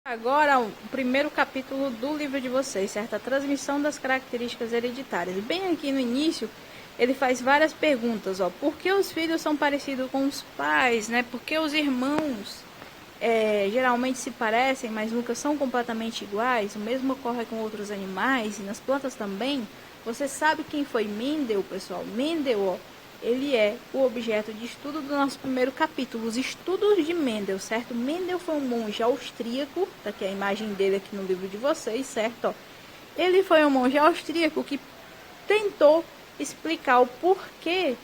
Agora, o primeiro capítulo do livro de vocês, certo? A transmissão das características hereditárias. Bem aqui no início, ele faz várias perguntas, ó. Por que os filhos são parecidos com os pais, né? Por que os irmãos geralmente se parecem, mas nunca são completamente iguais? O mesmo ocorre com outros animais e nas plantas também. Você sabe quem foi Mendel, pessoal? Mendel, ó, ele é o objeto de estudo do nosso primeiro capítulo, os estudos de Mendel, certo? Mendel foi um monge austríaco, tá aqui a imagem dele aqui no livro de vocês, certo? Ó, ele foi um monge austríaco que tentou explicar o porquê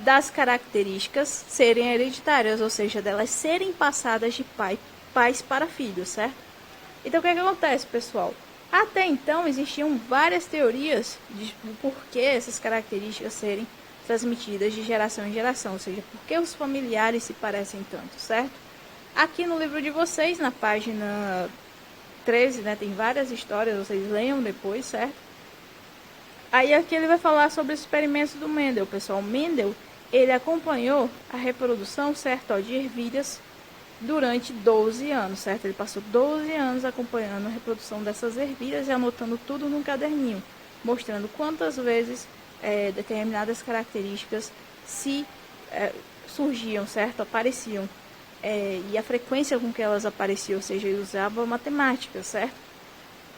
das características serem hereditárias, ou seja, delas serem passadas de pais para filhos, certo? Então, o que acontece, pessoal? Até então, existiam várias teorias do porquê essas características serem transmitidas de geração em geração, ou seja, por que os familiares se parecem tanto, certo? Aqui no livro de vocês, na página 13, né, tem várias histórias, vocês leiam depois, certo? Aí aqui ele vai falar sobre os experimentos do Mendel, pessoal. Mendel, ele acompanhou a reprodução, certo, ó, de ervilhas durante 12 anos, certo? Ele passou 12 anos acompanhando a reprodução dessas ervilhas e anotando tudo num caderninho, mostrando quantas vezes determinadas características surgiam, certo? Apareciam. E a frequência com que elas apareciam, ou seja, ele usava matemática, certo?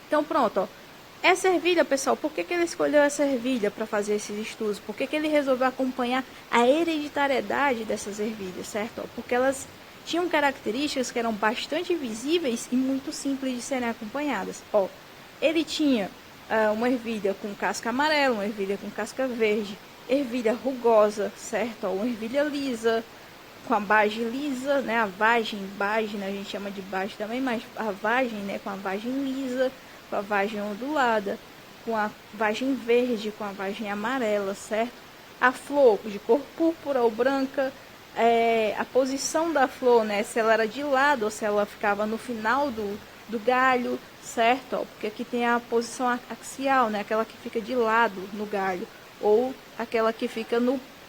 Então pronto, ó. Essa ervilha, pessoal, por que ele escolheu essa ervilha para fazer esses estudos? Por que ele resolveu acompanhar a hereditariedade dessas ervilhas, certo? Porque elas tinham características que eram bastante visíveis e muito simples de serem acompanhadas. Ó, ele tinha uma ervilha com casca amarela, uma ervilha com casca verde, ervilha rugosa, certo? Ó, uma ervilha lisa, com a vagem lisa, né? A vagem, né? A gente chama de vagem também, mas a vagem, né? Com a vagem lisa, com a vagem ondulada, com a vagem verde, com a vagem amarela, certo? A flor de cor púrpura ou branca, a posição da flor, né? Se ela era de lado ou se ela ficava no final do galho, certo? Ó, porque aqui tem a posição axial, né? Aquela que fica de lado no galho, ou aquela que fica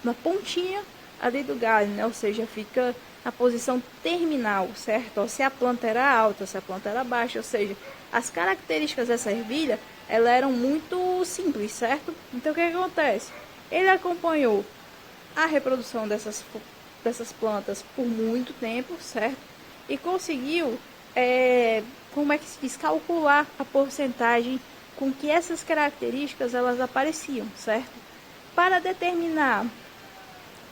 na pontinha ali do galho, né? Ou seja, fica na posição terminal, certo? Ó, se a planta era alta, se a planta era baixa, ou seja, as características dessa ervilha, elas eram muito simples, certo? Então, o que acontece? Ele acompanhou a reprodução dessas plantas por muito tempo, certo? E conseguiu, como é que se diz, calcular a porcentagem com que essas características elas apareciam, certo? Para determinar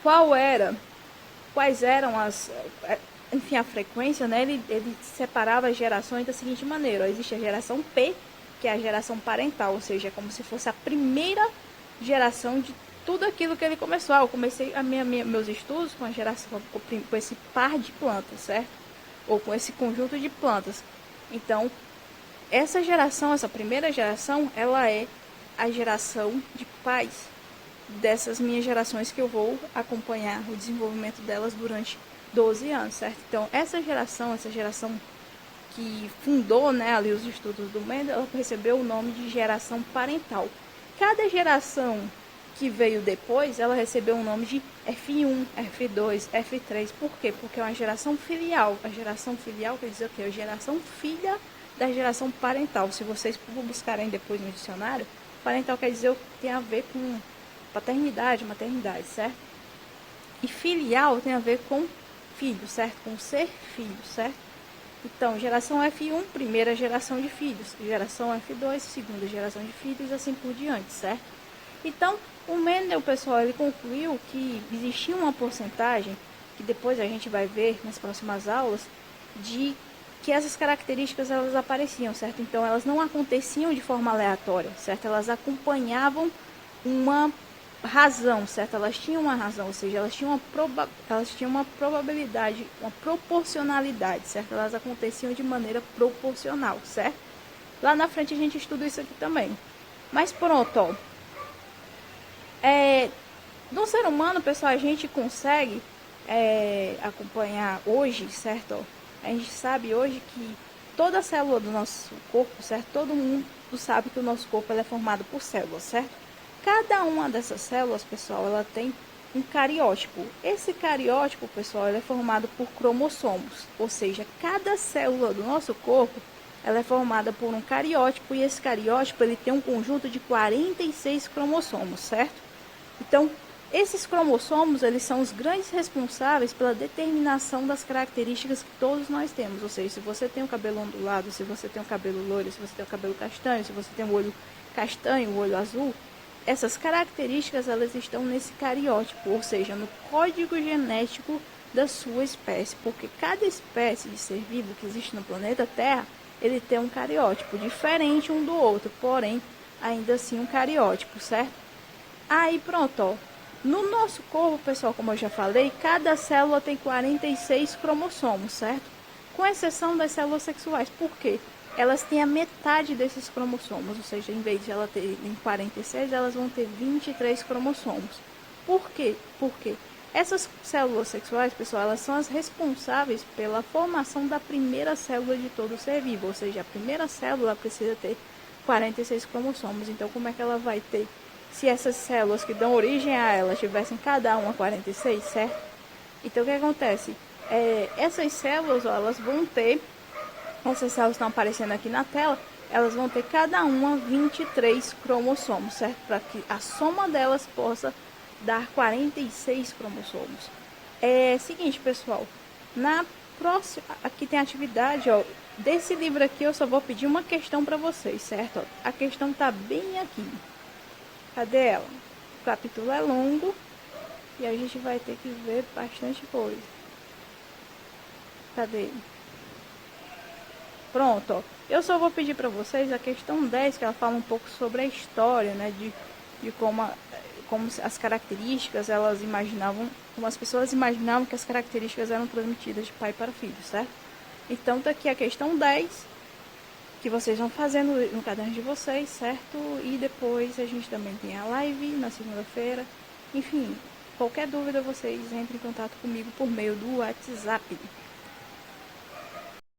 quais eram enfim, a frequência, né? Ele separava as gerações da seguinte maneira: ó, existe a geração P, que é a geração parental, ou seja, é como se fosse a primeira geração de tudo aquilo que ele começou. Eu comecei meus estudos com a geração, com esse par de plantas, certo? Ou com esse conjunto de plantas. Então, essa primeira geração, ela é a geração de pais dessas minhas gerações que eu vou acompanhar o desenvolvimento delas durante 12 anos, certo? Então, essa geração que fundou, né, ali os estudos do Mendel, ela recebeu o nome de geração parental. Cada geração que veio depois, ela recebeu o nome de F1, F2, F3. Por quê? Porque é uma geração filial. A geração filial quer dizer o quê? A geração filha da geração parental. Se vocês buscarem depois no dicionário, parental quer dizer o que tem a ver com paternidade, maternidade, certo? E filial tem a ver com filho, certo? Com ser filho, certo? Então, geração F1, primeira geração de filhos. Geração F2, segunda geração de filhos, assim por diante, certo? Então, o Mendel, pessoal, ele concluiu que existia uma porcentagem, que depois a gente vai ver nas próximas aulas, de que essas características elas apareciam, certo? Então, elas não aconteciam de forma aleatória, certo? Elas acompanhavam uma razão, certo? Elas tinham uma razão, ou seja, elas tinham uma probabilidade, uma proporcionalidade, certo? Elas aconteciam de maneira proporcional, certo? Lá na frente a gente estuda isso aqui também. Mas pronto, ó. No ser humano, pessoal, a gente consegue acompanhar hoje, certo? Ó, a gente sabe hoje que toda célula do nosso corpo, certo? Todo mundo sabe que o nosso corpo é formado por células, certo? Cada uma dessas células, pessoal, ela tem um cariótipo. Esse cariótipo, pessoal, ele é formado por cromossomos, ou seja, cada célula do nosso corpo ela é formada por um cariótipo e esse cariótipo ele tem um conjunto de 46 cromossomos, certo? Então, esses cromossomos eles são os grandes responsáveis pela determinação das características que todos nós temos, ou seja, se você tem o cabelo ondulado, se você tem o cabelo loiro, se você tem o cabelo castanho, se você tem o olho castanho, o olho azul, essas características elas estão nesse cariótipo, ou seja, no código genético da sua espécie, porque cada espécie de ser vivo que existe no planeta Terra, ele tem um cariótipo diferente um do outro, porém, ainda assim um cariótipo, certo? Aí pronto, ó. No nosso corpo, pessoal, como eu já falei, cada célula tem 46 cromossomos, certo? Com exceção das células sexuais. Por quê? Elas têm a metade desses cromossomos, ou seja, em vez de elas terem 46, elas vão ter 23 cromossomos. Por quê? Porque essas células sexuais, pessoal, elas são as responsáveis pela formação da primeira célula de todo ser vivo, ou seja, a primeira célula precisa ter 46 cromossomos. Então, como é que ela vai ter? Se essas células que dão origem a ela tivessem cada uma 46, certo? Então, o que acontece? Essas células, ó, elas vão ter, essas células estão aparecendo aqui na tela, elas vão ter cada uma 23 cromossomos, certo? Para que a soma delas possa dar 46 cromossomos. É seguinte, pessoal, na próxima, aqui tem a atividade, ó, desse livro aqui eu só vou pedir uma questão para vocês, certo? A questão tá bem aqui. Cadê ela? O capítulo é longo e a gente vai ter que ver bastante coisa. Cadê? Pronto, ó. Eu só vou pedir para vocês a questão 10, que ela fala um pouco sobre a história, né, de como as características elas imaginavam, como as pessoas imaginavam que as características eram transmitidas de pai para filho, certo? Então tá aqui a questão 10, que vocês vão fazendo no caderno de vocês, certo? E depois a gente também tem a live na segunda-feira. Enfim, qualquer dúvida vocês entrem em contato comigo por meio do WhatsApp.